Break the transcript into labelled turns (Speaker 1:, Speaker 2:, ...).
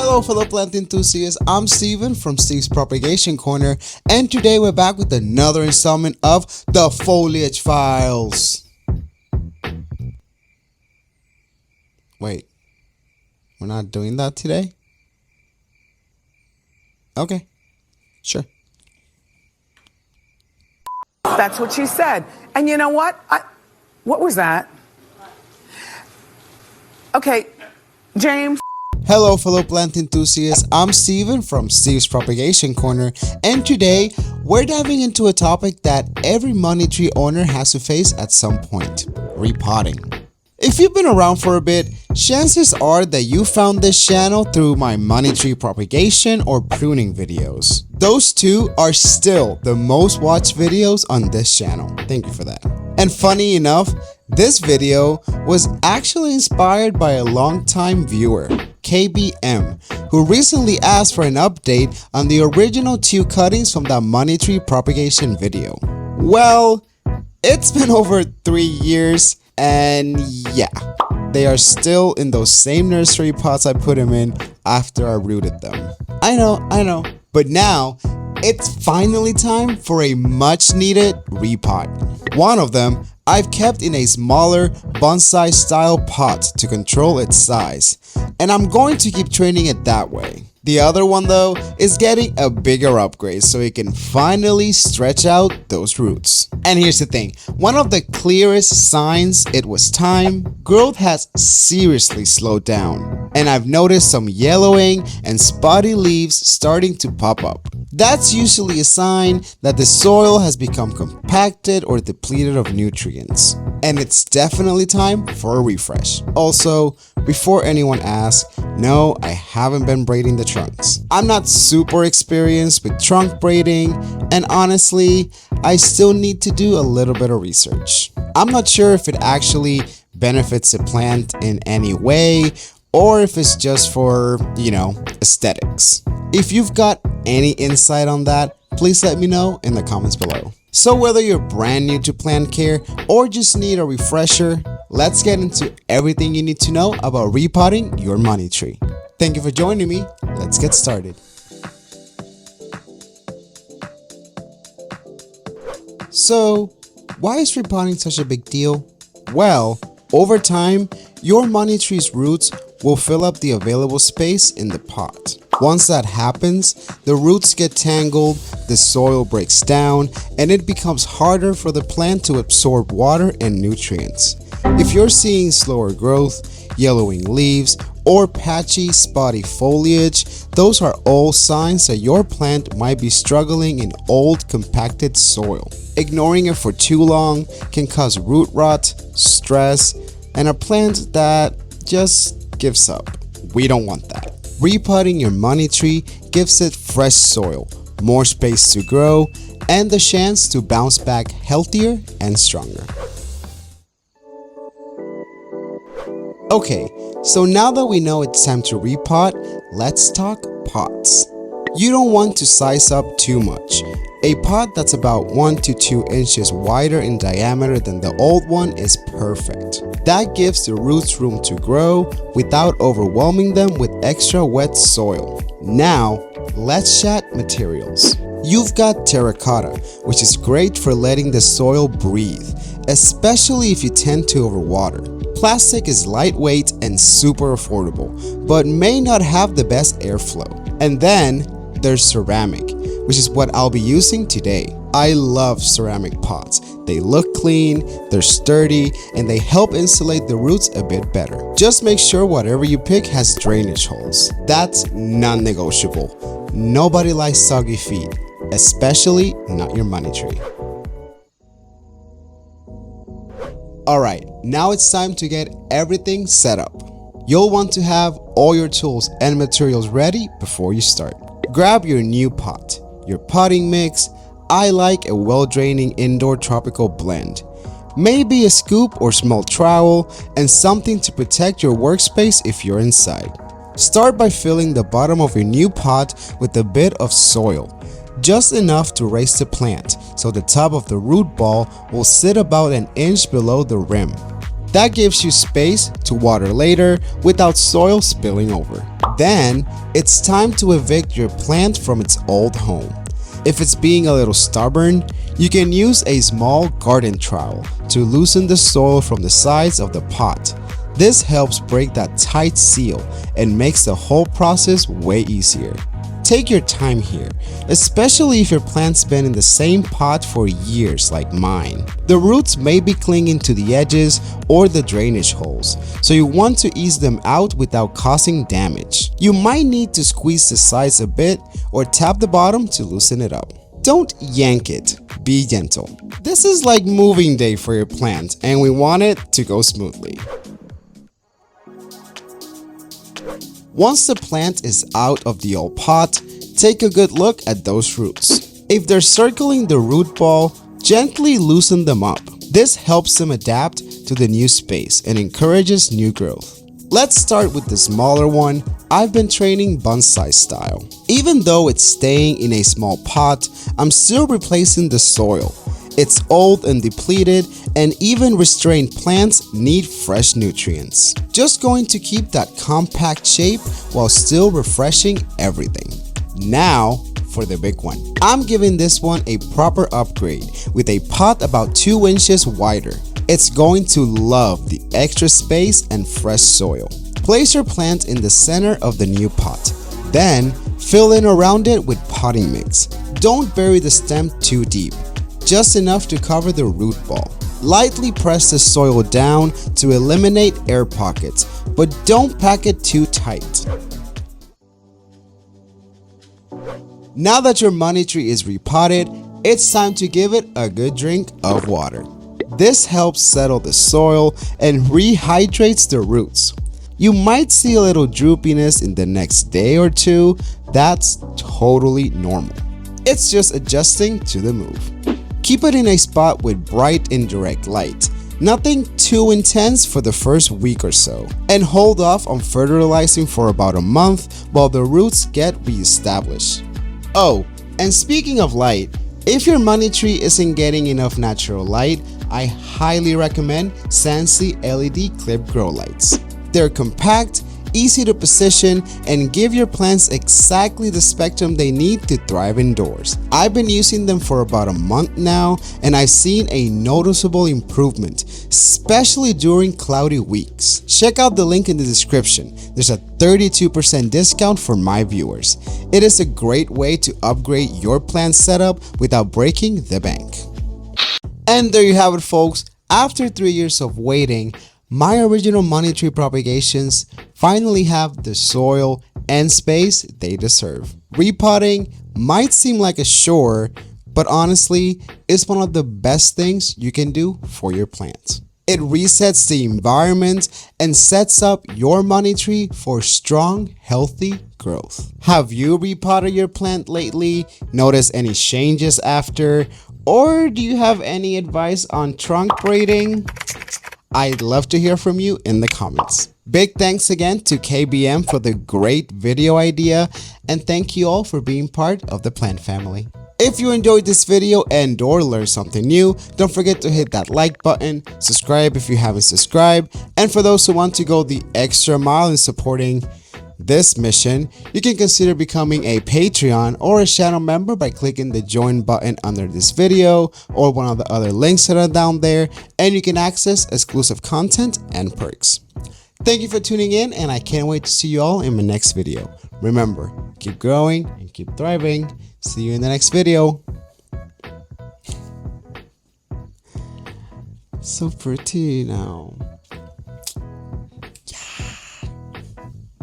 Speaker 1: Hello fellow plant enthusiasts, I'm Steven from Steve's Propagation Corner, and today we're back with another installment of the Foliage Files. Wait, we're not doing that today? Okay, sure.
Speaker 2: That's what she said. And you know what? What was that? Okay, James.
Speaker 1: Hello fellow plant enthusiasts, I'm Steven from Steve's Propagation Corner, and today we're diving into a topic that every money tree owner has to face at some point: repotting. If you've been around for a bit, chances are that you found this channel through my money tree propagation or pruning videos. Those two are still the most watched videos on this channel. Thank you for that. And funny enough, this video was actually inspired by a longtime viewer, KBM, who recently asked for an update on the original two cuttings from that money tree propagation video. Well, it's been over 3 years, and yeah, they are still in those same nursery pots I put them in after I rooted them. I know, but now it's finally time for a much needed repot. One of them I've kept in a smaller bonsai style pot to control its size, and I'm going to keep training it that way. The other one though is getting a bigger upgrade so it can finally stretch out those roots. And here's the thing, one of the clearest signs it was time, growth has seriously slowed down, and I've noticed some yellowing and spotty leaves starting to pop up. That's usually a sign that the soil has become compacted or depleted of nutrients, and it's definitely time for a refresh. Also, before anyone asks, no, I haven't been braiding the trunks. I'm not super experienced with trunk braiding, and honestly, I still need to do a little bit of research. I'm not sure if it actually benefits the plant in any way, or if it's just for, aesthetics. If you've got any insight on that, please let me know in the comments below. So whether you're brand new to plant care or just need a refresher, let's get into everything you need to know about repotting your money tree. Thank you for joining me. Let's get started. So, why is repotting such a big deal? Well, over time, your money tree's roots will fill up the available space in the pot. Once that happens, the roots get tangled, the soil breaks down, and it becomes harder for the plant to absorb water and nutrients. If you're seeing slower growth, yellowing leaves, or patchy, spotty foliage, those are all signs that your plant might be struggling in old, compacted soil. Ignoring it for too long can cause root rot, stress, and a plant that just gives up. We don't want that. Repotting your money tree gives it fresh soil, more space to grow, and the chance to bounce back healthier and stronger. Okay, so now that we know it's time to repot, let's talk pots. You don't want to size up too much. A pot that's about 1 to 2 inches wider in diameter than the old one is perfect. That gives the roots room to grow without overwhelming them with extra wet soil. Now, let's chat materials. You've got terracotta, which is great for letting the soil breathe, especially if you tend to overwater. Plastic is lightweight and super affordable, but may not have the best airflow. And then there's ceramic, which is what I'll be using today. I love ceramic pots. They look clean, they're sturdy, and they help insulate the roots a bit better. Just make sure whatever you pick has drainage holes. That's non-negotiable. Nobody likes soggy feet, especially not your money tree. Alright, now it's time to get everything set up. You'll want to have all your tools and materials ready before you start. Grab your new pot, your potting mix. I like a well-draining indoor tropical blend. Maybe a scoop or small trowel, and something to protect your workspace if you're inside. Start by filling the bottom of your new pot with a bit of soil, just enough to raise the plant so the top of the root ball will sit about an inch below the rim. That gives you space to water later without soil spilling over. Then, it's time to evict your plant from its old home. If it's being a little stubborn, you can use a small garden trowel to loosen the soil from the sides of the pot. This helps break that tight seal and makes the whole process way easier. Take your time here, especially if your plant's been in the same pot for years like mine. The roots may be clinging to the edges or the drainage holes, so you want to ease them out without causing damage. You might need to squeeze the sides a bit or tap the bottom to loosen it up. Don't yank it, be gentle. This is like moving day for your plant and we want it to go smoothly. Once the plant is out of the old pot, take a good look at those roots. If they're circling the root ball, gently loosen them up. This helps them adapt to the new space and encourages new growth. Let's start with the smaller one. I've been training bonsai style. Even though it's staying in a small pot, I'm still replacing the soil. It's old and depleted, and even restrained plants need fresh nutrients. Just going to keep that compact shape while still refreshing everything. Now for the big one. I'm giving this one a proper upgrade with a pot about 2 inches wider. It's going to love the extra space and fresh soil. Place your plant in the center of the new pot. Then fill in around it with potting mix. Don't bury the stem too deep. Just enough to cover the root ball. Lightly press the soil down to eliminate air pockets, but don't pack it too tight. Now that your money tree is repotted, it's time to give it a good drink of water. This helps settle the soil and rehydrates the roots. You might see a little droopiness in the next day or two. That's totally normal. It's just adjusting to the move. Keep it in a spot with bright indirect light. Nothing too intense for the first week or so. And hold off on fertilizing for about a month while the roots get reestablished. Oh, and speaking of light, if your money tree isn't getting enough natural light, I highly recommend SANSI LED clip grow lights. They're compact, easy to position, and give your plants exactly the spectrum they need to thrive indoors. I've been using them for about a month now, and I've seen a noticeable improvement, especially during cloudy weeks. Check out the link in the description. There's a 32% discount for my viewers. It is a great way to upgrade your plant setup without breaking the bank. And there you have it, folks. After 3 years of waiting, my original money tree propagations finally have the soil and space they deserve. Repotting might seem like a chore, but honestly, it's one of the best things you can do for your plants. It resets the environment and sets up your money tree for strong, healthy growth. Have you repotted your plant lately? Notice any changes after? Or do you have any advice on trunk braiding? I'd love to hear from you in the comments. Big thanks again to KBM for the great video idea, and thank you all for being part of the plant family. If you enjoyed this video and or learned something new, don't forget to hit that like button, subscribe if you haven't subscribed, and for those who want to go the extra mile in supporting this mission, you can consider becoming a Patreon or a channel member by clicking the join button under this video or one of the other links that are down there, and you can access exclusive content and perks. Thank you for tuning in, and I can't wait to see you all in my next video. Remember, keep growing and keep thriving. See you in the next video. So pretty now.